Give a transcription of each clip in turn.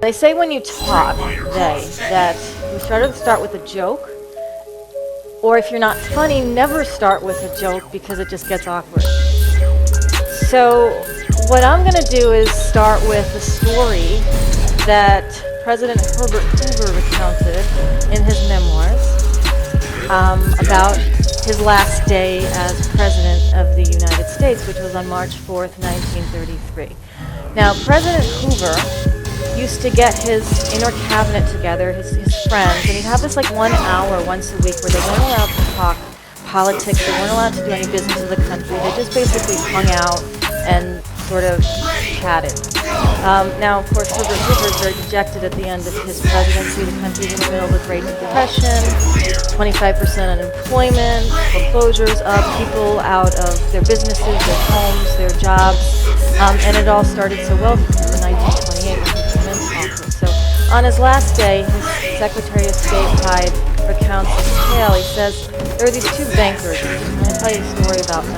They say when you talk, that you start with a joke, or if you're not funny, never start with a joke because it just gets awkward. So what I'm going to do is start with a story that President Herbert Hoover recounted in his memoirs about his last day as President of the United States, which was on March 4th, 1933. Now, President Hoover used to get his inner cabinet together, his friends, and he'd have this like 1 hour once a week where they weren't allowed to talk politics, they weren't allowed to do any business of the country, they just basically hung out and sort of chatted. Now, of course, Herbert Hoover is very dejected at the end of his presidency. The country's in the middle of a Great Depression, 25% unemployment, foreclosures of people out of their businesses, their homes, their jobs, and it all started so well for him in 1928 when he came into office. So on his last day, his Secretary of State Hyde recounts his tale. He says, there are these two bankers, and I'm going to tell you a story about them.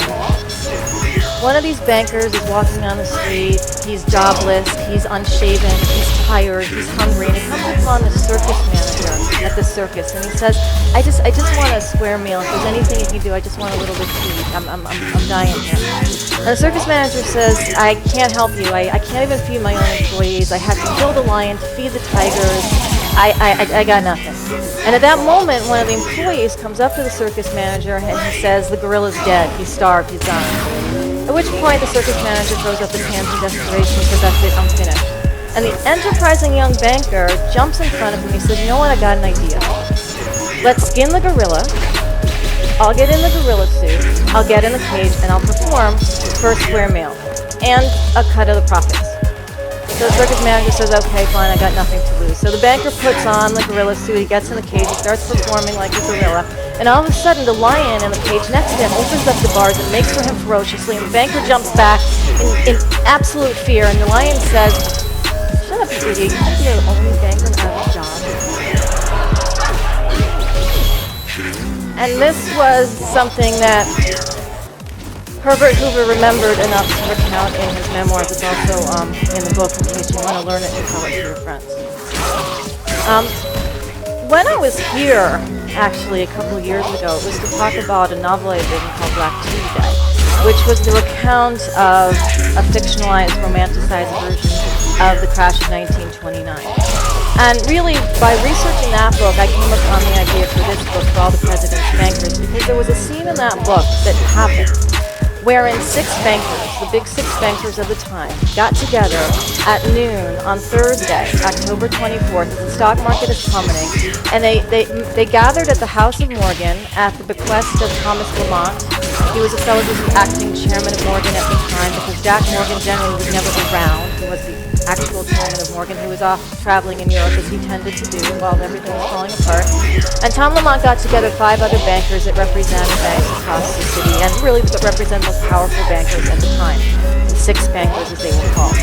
One of these bankers is walking down the street, he's jobless, he's unshaven, he's tired, he's hungry, and he comes upon the circus manager at the circus, and he says, I just want a square meal. If there's anything you can do, I just want a little bit to eat. I'm dying here. And the circus manager says, I can't help you. I can't even feed my own employees. I had to kill the lion to feed the tigers. I got nothing. And at that moment, one of the employees comes up to the circus manager and he says, the gorilla's dead, he's starved, he's dying. At which point the circus manager throws up his hands in desperation for that's it, I'm finished. And the enterprising young banker jumps in front of him and he says, you know what, I got an idea. Let's skin the gorilla, I'll get in the gorilla suit, I'll get in the cage, and I'll perform for a square meal and a cut of the profits. So the circus manager says, okay, fine, I got nothing to lose. So the banker puts on the gorilla suit, he gets in the cage, he starts performing like a gorilla, and all of a sudden the lion in the cage next to him opens up the bars and makes for him ferociously, and the banker jumps back in absolute fear, and the lion says, shut up, you idiot, you think you're the only banker to have a job? And this was something that Herbert Hoover remembered enough to recount in his memoirs. It's also in the book in case you want to learn it and tell it to your friends. When I was here, actually, a couple of years ago, it was to talk about a novel I'd written called Black Tuesday, which was the recount of a fictionalized, romanticized version of the crash of 1929. And really, by researching that book, I came upon the idea for this book, For All the President's Bankers, because there was a scene in that book that happened wherein 6 bankers, the big 6 bankers of the time, got together at noon on Thursday, October 24th, as the stock market is plummeting, and they gathered at the House of Morgan at the bequest of Thomas Lamont. He was a fellow who was acting chairman of Morgan at the time because Jack Morgan generally was never around. He was the actual chairman of Morgan. He was off traveling in Europe as he tended to do while everything was falling apart. And Tom Lamont got together 5 other bankers that represented banks across the city and really that represent the most powerful bankers at the time, the 6 bankers as they were called.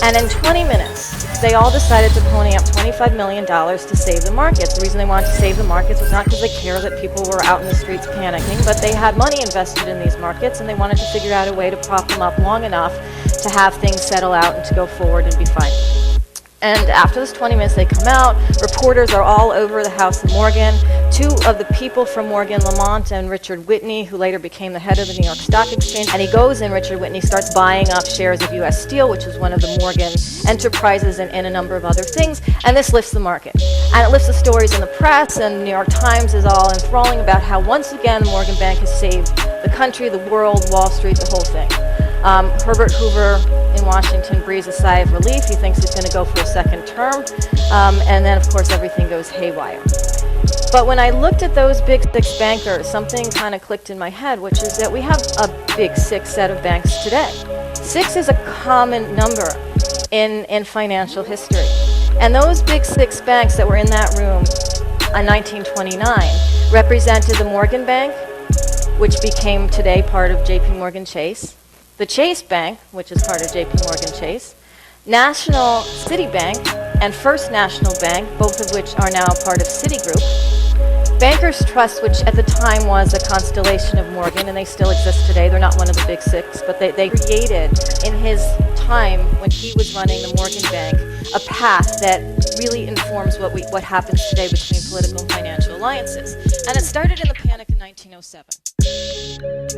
And in 20 minutes, they all decided to pony up $25 million to save the markets. The reason they wanted to save the markets was not because they care that people were out in the streets panicking, but they had money invested in these markets and they wanted to figure out a way to prop them up long enough to have things settle out and to go forward and be fine. And after those 20 minutes, they come out. Reporters are all over the House of Morgan. 2 of the people from Morgan, Lamont and Richard Whitney, who later became the head of the New York Stock Exchange. And he goes in, Richard Whitney starts buying up shares of U.S. Steel, which is one of the Morgan enterprises and a number of other things. And this lifts the market. And it lifts the stories in the press, and the New York Times is all enthralling about how once again the Morgan Bank has saved the country, the world, Wall Street, the whole thing. Herbert Hoover in Washington breathes a sigh of relief. He thinks he's going to go for a second term. And then, of course, everything goes haywire. But when I looked at those big 6 bankers, something kind of clicked in my head, which is that we have a big 6 set of banks today. 6 is a common number in financial history. And those big 6 banks that were in that room in 1929 represented the Morgan Bank, which became today part of JP Morgan Chase, the Chase Bank, which is part of JP Morgan Chase, National Citibank, and First National Bank, both of which are now part of Citigroup, Bankers Trust, which at the time was a constellation of Morgan, and they still exist today. They're not one of the big 6, but they created in his time when he was running the Morgan Bank a path that really informs what happens today between political and financial alliances. And it started in the Panic in 1907.